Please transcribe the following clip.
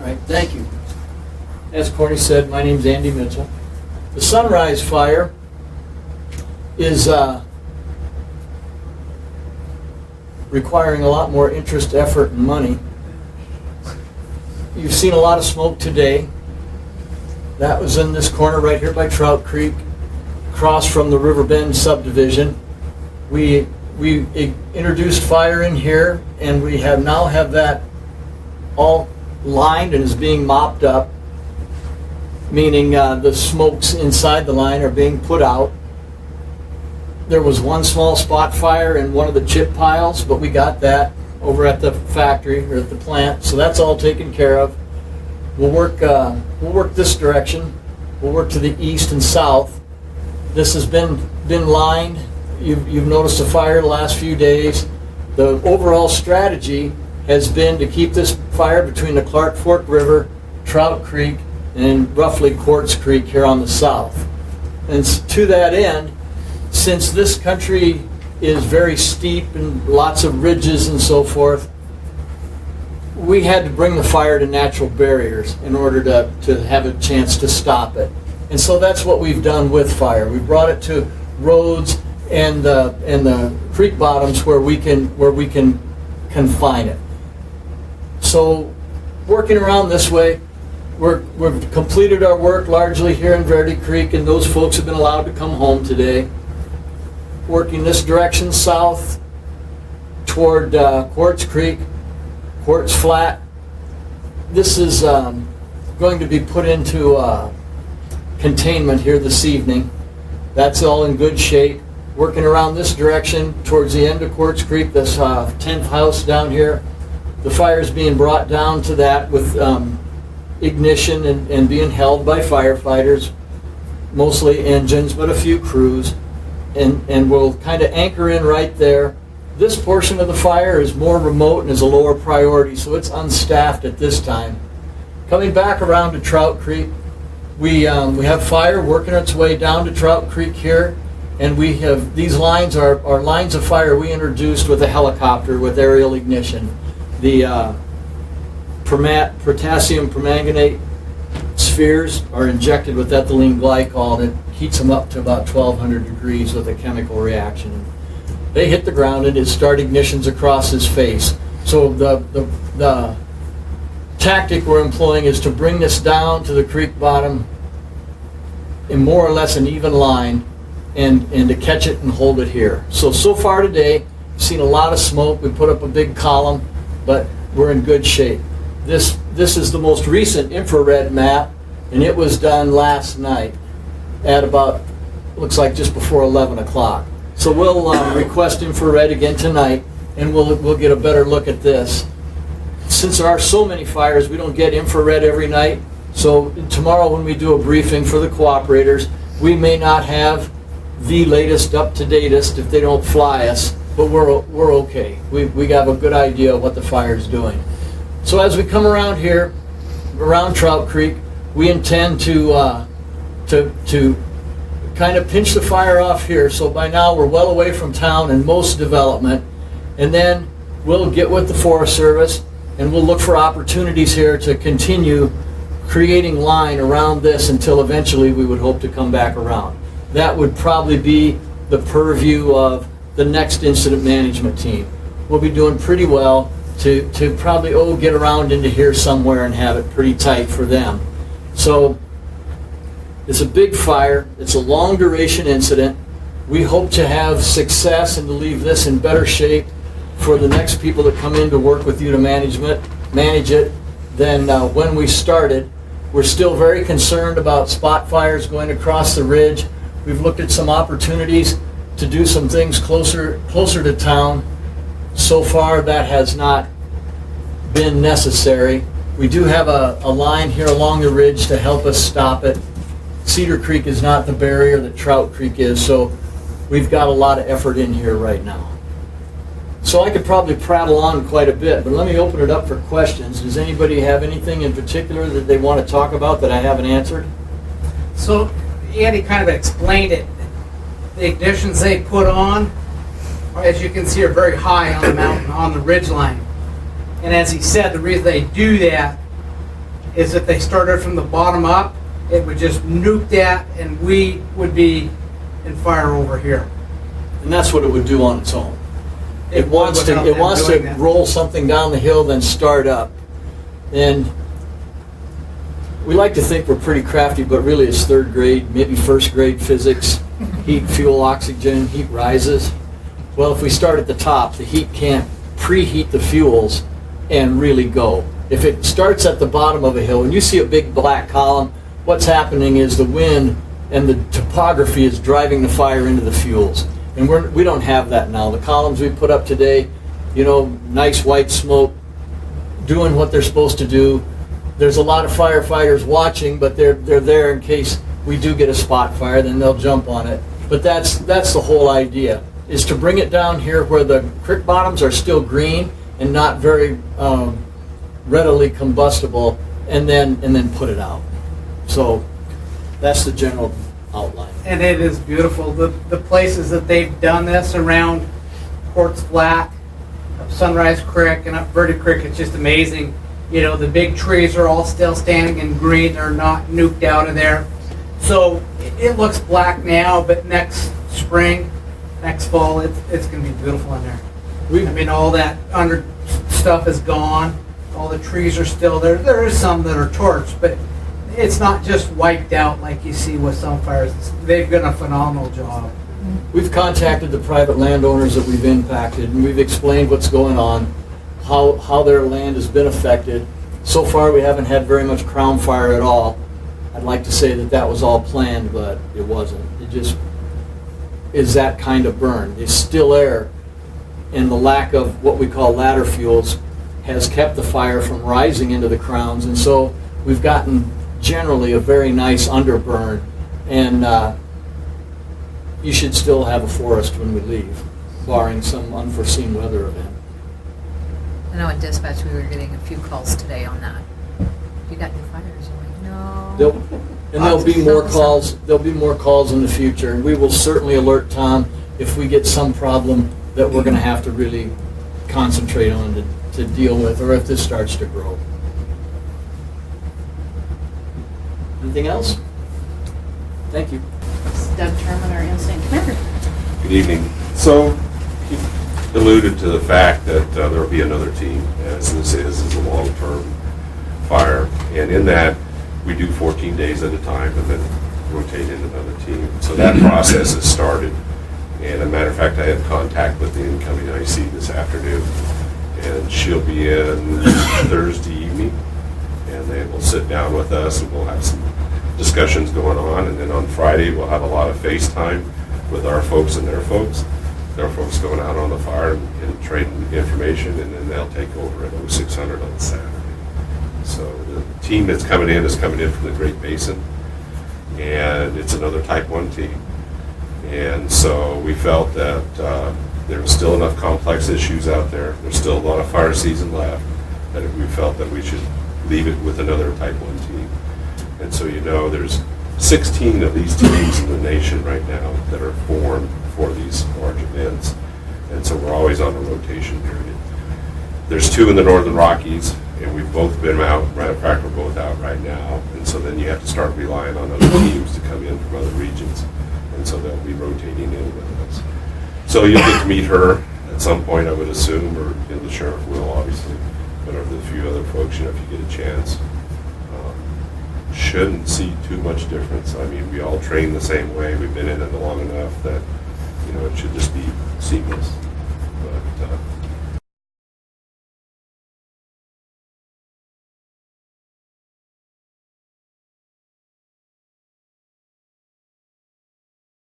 right, thank you. As Corny said, my name's Andy Mitchell. The Sunrise Fire is requiring a lot more interest, effort, and money. You've seen a lot of smoke today. That was in this corner right here by Trout Creek, across from the River Bend subdivision. We introduced fire in here, and we now have that all lined and is being mopped up, meaning the smokes inside the line are being put out. There was one small spot fire in one of the chip piles, but we got that over at the factory or at the plant, so that's all taken care of. We'll work this direction. We'll work to the east and south. This has been lined. You've noticed a fire the last few days. The overall strategy has been to keep this fire between the Clark Fork River, Trout Creek, and roughly Quartz Creek here on the south. And to that end, since this country is very steep and lots of ridges and so forth, we had to bring the fire to natural barriers in order to have a chance to stop it. And so that's what we've done with fire. We brought it to roads and the creek bottoms where we can confine it. So working around this way, we've completed our work largely here in Verde Creek, and those folks have been allowed to come home today. Working this direction south toward Quartz Creek, Quartz Flat. This is going to be put into containment here this evening. That's all in good shape. Working around this direction towards the end of Quartz Creek, this 10th house down here, the fire is being brought down to that with ignition and being held by firefighters, mostly engines, but a few crews, and we'll kind of anchor in right there. This portion of the fire is more remote and is a lower priority, so it's unstaffed at this time. Coming back around to Trout Creek, we have fire working its way down to Trout Creek here, and we have these lines are lines of fire we introduced with a helicopter with aerial ignition. The potassium permanganate spheres are injected with ethylene glycol, and it heats them up to about 1200 degrees with a chemical reaction. They hit the ground and it start ignitions across his face. So the tactic we're employing is to bring this down to the creek bottom in more or less an even line and to catch it and hold it here. So far today, we've seen a lot of smoke. We put up a big column, but we're in good shape. This is the most recent infrared map, and it was done last night at about, looks like just before 11 o'clock. So we'll request infrared again tonight, and we'll get a better look at this. Since there are so many fires, we don't get infrared every night. So tomorrow when we do a briefing for the cooperators, we may not have the latest up-to-datest if they don't fly us, but we're okay. We have a good idea of what the fire's doing. So as we come around here, around Trout Creek, we intend to kind of pinch the fire off here. So by now we're well away from town and most development, and then we'll get with the Forest Service and we'll look for opportunities here to continue creating line around this until eventually we would hope to come back around. That would probably be the purview of the next incident management team. We'll be doing pretty well to probably get around into here somewhere and have it pretty tight for them. So it's a big fire. It's a long duration incident. We hope to have success and to leave this in better shape for the next people that come in to work with you to manage it than when we started. We're still very concerned about spot fires going across the ridge. We've looked at some opportunities to do some things closer to town. So far that has not been necessary. We do have a line here along the ridge to help us stop it. Cedar Creek is not the barrier that Trout Creek is, so we've got a lot of effort in here right now. So I could probably prattle on quite a bit, but let me open it up for questions. Does anybody have anything in particular that they want to talk about that I haven't answered? So Andy kind of explained it. The ignitions they put on, as you can see, are very high on the mountain, on the ridge line. And as he said, the reason they do that is if they started from the bottom up, it would just nuke that and we would be in fire over here. And that's what it would do on its own. It wants without to, it them wants to doing that. roll something down the hill, then start up. And we like to think we're pretty crafty, but really it's third grade, maybe first grade physics. Heat, fuel, oxygen, heat rises. Well, if we start at the top, the heat can't preheat the fuels and really go. If it starts at the bottom of a hill, and you see a big black column, what's happening is the wind and the topography is driving the fire into the fuels. And we don't have that now. The columns we put up today, you know, nice white smoke, doing what they're supposed to do. There's a lot of firefighters watching, but they're there in case we do get a spot fire, then they'll jump on it. But that's the whole idea, is to bring it down here where the creek bottoms are still green and not very readily combustible, and then put it out. So that's the general outline. And it is beautiful. The places that they've done this around Quartz Flat, up Sunrise Creek, and up Verde Creek, it's just amazing. You know, the big trees are all still standing in green. They're not nuked out of there. So it looks black now, but next spring, next fall, it's going to be beautiful in there. I mean, all that under stuff is gone. All the trees are still there. There is some that are torched, but it's not just wiped out like you see with some fires. They've done a phenomenal job. We've contacted the private landowners that we've impacted, and we've explained what's going on, how their land has been affected. So far, we haven't had very much crown fire at all. I'd like to say that was all planned, but it wasn't. It just is that kind of burn. It's still air, and the lack of what we call ladder fuels has kept the fire from rising into the crowns, and so we've gotten generally a very nice underburn, and you should still have a forest when we leave, barring some unforeseen weather event. I know in dispatch we were getting a few calls today on that. You got new fires? I'm like, no. There'll be more calls. There'll be more calls in the future, and we will certainly alert Tom if we get some problem that we're going to have to really concentrate on to deal with, or if this starts to grow. Anything else? Thank you. Doug Sherman, our instant commander. Good evening. So, you alluded to the fact that there will be another team, as this is a long-term fire. And in that, we do 14 days at a time and then rotate in another team. So that process has started. And as a matter of fact, I had contact with the incoming IC this afternoon. And she'll be in Thursday evening. And they will sit down with us and we'll have some discussions going on. And then on Friday, we'll have a lot of FaceTime with our folks and their folks. Their folks going out on the fire and trading information, and then they'll take over at 0600 on Saturday. So the team that's coming in is coming in from the Great Basin, and it's another Type 1 team. And so we felt that there was still enough complex issues out there. There's still a lot of fire season left, that we felt that we should leave it with another Type 1 team. And so, you know, there's 16 of these teams in the nation right now that are formed for these large events. And so we're always on a rotation period. There's 2 in the Northern Rockies, and we've both been out. Matter of fact, we're both out right now. And so then you have to start relying on other teams to come in from other regions. And so they'll be rotating in with us. So you'll get to meet her at some point, I would assume, or the sheriff will, obviously. But of the few other folks, you know, if you get a chance, shouldn't see too much difference. I mean, we all train the same way. We've been in it long enough that, you know, it should just be seamless. But